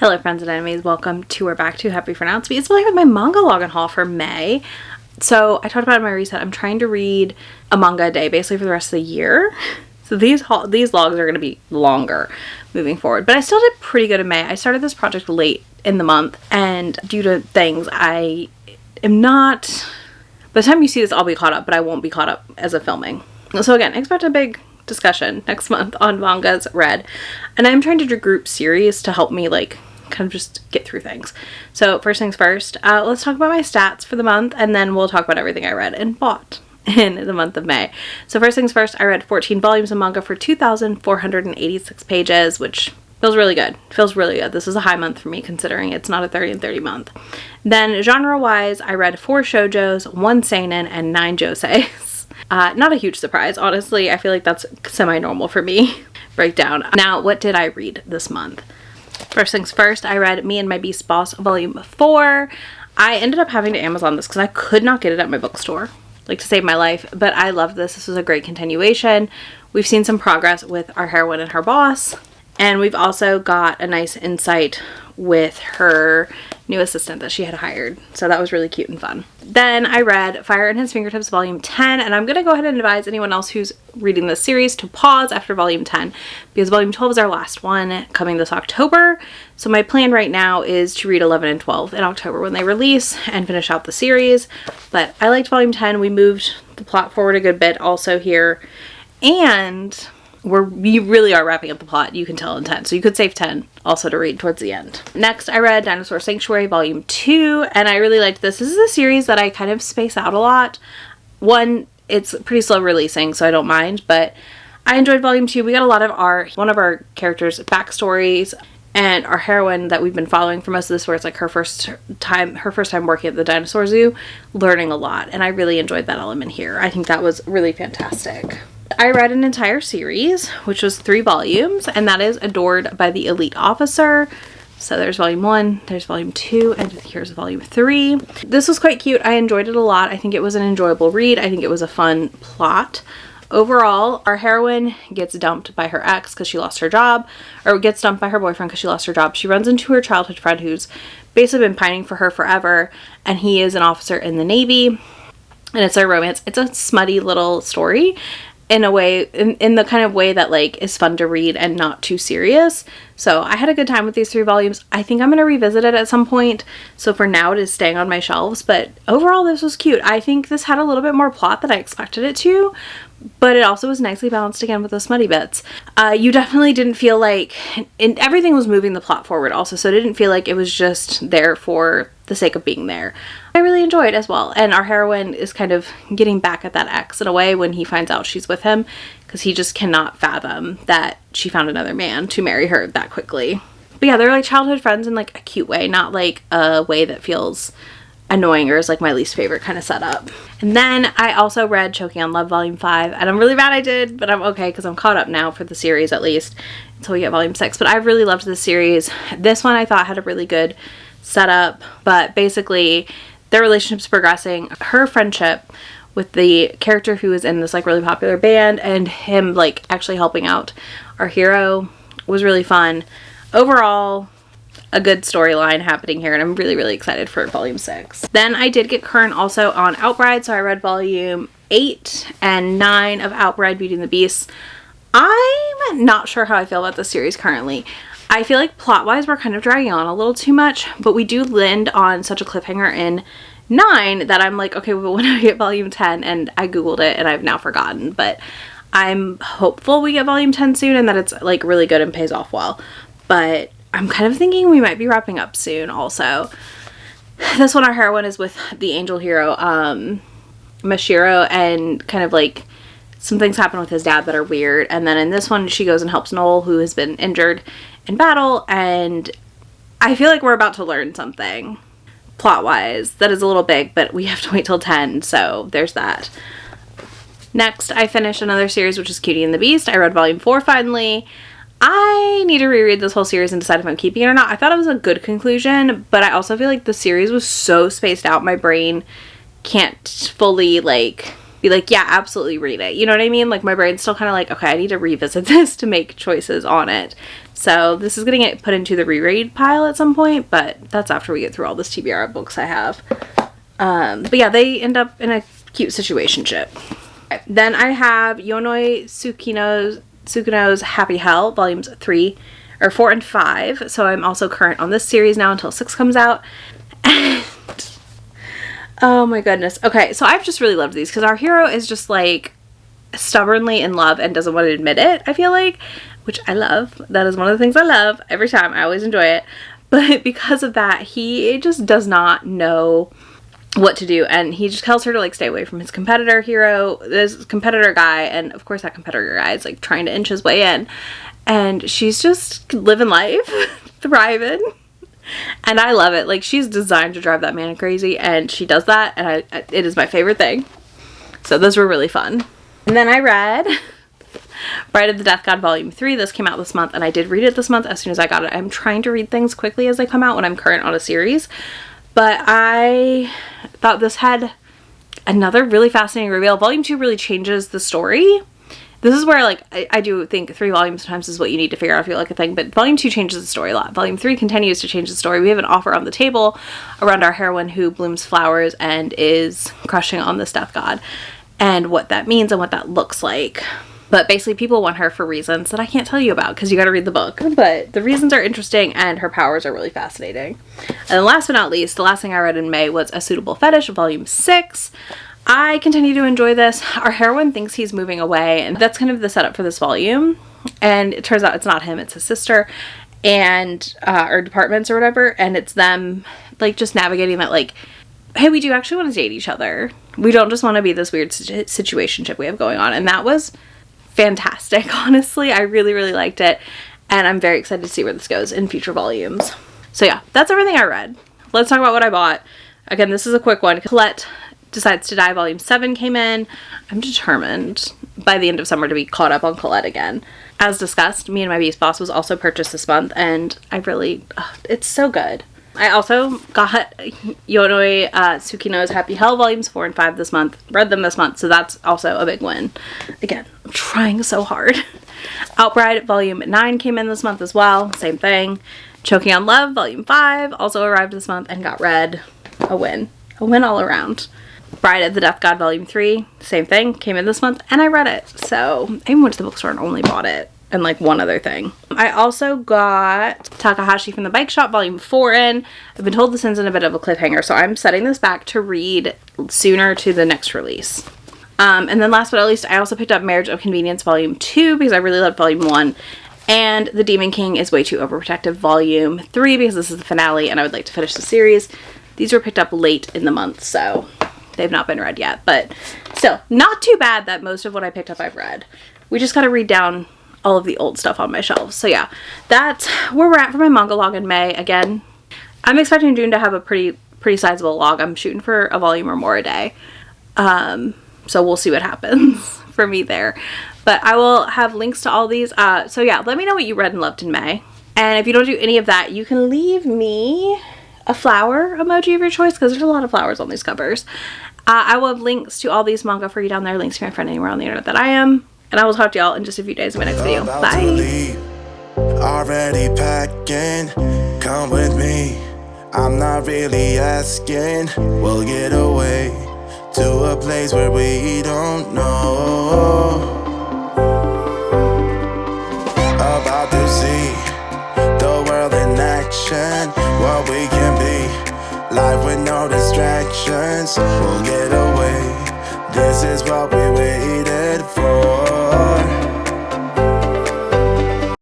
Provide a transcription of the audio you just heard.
Hello friends and enemies, welcome to or back to Happy for Now. It's really with my manga login haul for May. So I talked about in my reset, I'm trying to read a manga a day basically for the rest of the year. So these logs are going to be longer moving forward. But I still did pretty good in May. I started this project late in the month and due to things I am not... By the time you see this I'll be caught up, but I won't be caught up as of filming. So again, expect a big discussion next month on mangas read. And I'm trying to do group series to help me kind of just get through things. So first things first, let's talk about my stats for the month and then we'll talk about everything I read and bought in the month of May. So first things first, I read 14 volumes of manga for 2,486 pages, which feels really good. Feels really good. This is a high month for me considering it's not a 30 and 30 month. Then genre-wise, I read 4 shoujos, 1 seinen, and 9 joseis. Not a huge surprise, honestly. I feel like that's semi-normal for me. Breakdown. Now, what did I read this month? First things first, I read Me and My Beast Boss Volume 4. I ended up having to Amazon this because I could not get it at my bookstore, to save my life, but I loved this. This was a great continuation. We've seen some progress with our heroine and her boss, and we've also got a nice insight with her new assistant that she had hired. So that was really cute and fun. Then I read Fire in His Fingertips Volume 10, and I'm going to go ahead and advise anyone else who's reading this series to pause after Volume 10 because Volume 12 is our last one coming this October. So my plan right now is to read 11 and 12 in October when they release and finish out the series. But I liked Volume 10. We moved the plot forward a good bit also here, and we really are wrapping up the plot, you can tell in 10. So you could save 10 also to read towards the end. Next, I read Dinosaur Sanctuary Volume 2, and I really liked this. This is a series that I kind of space out a lot. One, it's pretty slow releasing, so I don't mind, but I enjoyed Volume 2. We got a lot of one of our characters' backstories, and our heroine that we've been following for most of this, where it's like her first time working at the dinosaur zoo, learning a lot, and I really enjoyed that element here. I think that was really fantastic. I read an entire series, which was 3 volumes, and that is Adored by the Elite Officer. So there's Volume 1, there's Volume 2, and here's Volume 3. This was quite cute. I enjoyed it a lot. I think it was an enjoyable read. I think it was a fun plot. Overall, our heroine gets dumped by her ex because she lost her job, or gets dumped by her boyfriend because she lost her job. She runs into her childhood friend who's basically been pining for her forever, and he is an officer in the Navy, and it's a romance. It's a smutty little story in a way, in the kind of way that is fun to read and not too serious. So I had a good time with these 3 volumes. I think I'm going to revisit it at some point. So for now it is staying on my shelves, but overall this was cute. I think this had a little bit more plot than I expected it to, but it also was nicely balanced again with the smutty bits. You definitely didn't feel like, and everything was moving the plot forward also, so it didn't feel like it was just there for the sake of being there. I really enjoyed it as well, and our heroine is kind of getting back at that ex in a way when he finds out she's with him, because he just cannot fathom that she found another man to marry her that quickly. But yeah, they're childhood friends in a cute way, not a way that feels annoying or is my least favorite kind of setup. And then I also read Choking on Love Volume 5, and I'm really mad I did, but I'm okay because I'm caught up now for the series at least until we get Volume 6. But I really loved this series. This one I thought had a really good setup, but basically their relationship's progressing. Her friendship with the character who is in this really popular band and him actually helping out our hero was really fun. Overall, a good storyline happening here, and I'm really, really excited for Volume 6. Then I did get current also on Outbride, so I read Volume 8 and 9 of Outbride Beauty and the Beast. I'm not sure how I feel about this series currently. I feel like plot-wise we're kind of dragging on a little too much, but we do land on such a cliffhanger in 9 that I'm okay, well, when I get Volume 10, and I googled it and I've now forgotten, but I'm hopeful we get Volume 10 soon and that it's really good and pays off well. But I'm kind of thinking we might be wrapping up soon also. This one, our heroine is with the angel hero, Mashiro, and kind of some things happen with his dad that are weird. And then in this one, she goes and helps Noel, who has been injured in battle, and I feel like we're about to learn something plot-wise that is a little big, but we have to wait till 10, so there's that. Next, I finished another series, which is Cutie and the Beast. I read Volume 4 finally. I need to reread this whole series and decide if I'm keeping it or not. I thought it was a good conclusion, but I also feel like the series was so spaced out, my brain can't fully be like, yeah, absolutely read it. You know what I mean? Like, my brain's still kind of like, okay, I need to revisit this to make choices on it. So this is going to get put into the reread pile at some point, but that's after we get through all this TBR books I have. But yeah, they end up in a cute situationship. Then I have Yonoi Tsukuno's Happy Hell, volumes 4 and 5. So I'm also current on this series now until 6 comes out. And oh my goodness. Okay, so I've just really loved these because our hero is just like stubbornly in love and doesn't want to admit it, I feel like, which I love. That is one of the things I love every time. I always enjoy it. But because of that, he just does not know what to do, and he just tells her to like stay away from his competitor hero, this competitor guy, and of course that competitor guy is like trying to inch his way in, and she's just living life, thriving, and I love it. Like, she's designed to drive that man crazy, and she does that, and it is my favorite thing. So those were really fun. And then I read Bride of the Death God Volume 3. This came out this month, and I did read it this month as soon as I got it. I'm trying to read things quickly as they come out when I'm current on a series. But I thought this had another really fascinating reveal. Volume 2 really changes the story. This is where, like, I do think 3 volumes sometimes is what you need to figure out if you like a thing. But Volume 2 changes the story a lot. Volume 3 continues to change the story. We have an offer on the table around our heroine who blooms flowers and is crushing on this death god. And what that means and what that looks like. But basically people want her for reasons that I can't tell you about because you got to read the book. But the reasons are interesting and her powers are really fascinating. And then last but not least, the last thing I read in May was A Suitable Fetish, Volume 6. I continue to enjoy this. Our heroine thinks he's moving away, and that's kind of the setup for this volume. And it turns out it's not him, it's his sister and or departments or whatever. And it's them like just navigating that, like, hey, we do actually want to date each other. We don't just want to be this weird situationship we have going on. And that was fantastic, honestly. I really, really liked it, and I'm very excited to see where this goes in future volumes. So yeah, that's everything I read. Let's talk about what I bought. Again, this is a quick one. Colette Decides to Die Volume 7 came in. I'm determined by the end of summer to be caught up on Colette again. As discussed, Me and My Beast Boss was also purchased this month, and I really, it's so good. I also got Yonoi Tsukino's Happy Hell Volumes 4 and 5 this month. Read them this month, so that's also a big win. Again, I'm trying so hard. Outbride Volume 9 came in this month as well. Same thing. Choking on Love Volume 5 also arrived this month and got read. A win. A win all around. Bride of the Death God Volume 3, same thing. Came in this month and I read it. So I even went to the bookstore and only bought it. And like one other thing. I also got Takahashi from the Bike Shop Volume 4 in. I've been told this ends in a bit of a cliffhanger, so I'm setting this back to read sooner to the next release. And then last but not least, I also picked up Marriage of Convenience Volume 2 because I really loved Volume 1. And The Demon King is Way Too Overprotective Volume 3 because this is the finale and I would like to finish the series. These were picked up late in the month, so they've not been read yet. But still, not too bad that most of what I picked up I've read. We just got to read down all of the old stuff on my shelves. So yeah, that's where we're at for my manga log in May. Again, I'm expecting June to have a pretty sizable log. I'm shooting for a volume or more a day. So we'll see what happens for me there. But I will have links to all these. So yeah, let me know what you read and loved in May. And if you don't do any of that, you can leave me a flower emoji of your choice because there's a lot of flowers on these covers. I will have links to all these manga for you down there. Links to my friend anywhere on the internet that I am. And I will talk to y'all in just a few days in my next video. Bye! Already packing, come with me. I'm not really asking. We'll get away to a place where we don't know. About to see the world in action, what we can be. Life with no distractions. We'll get away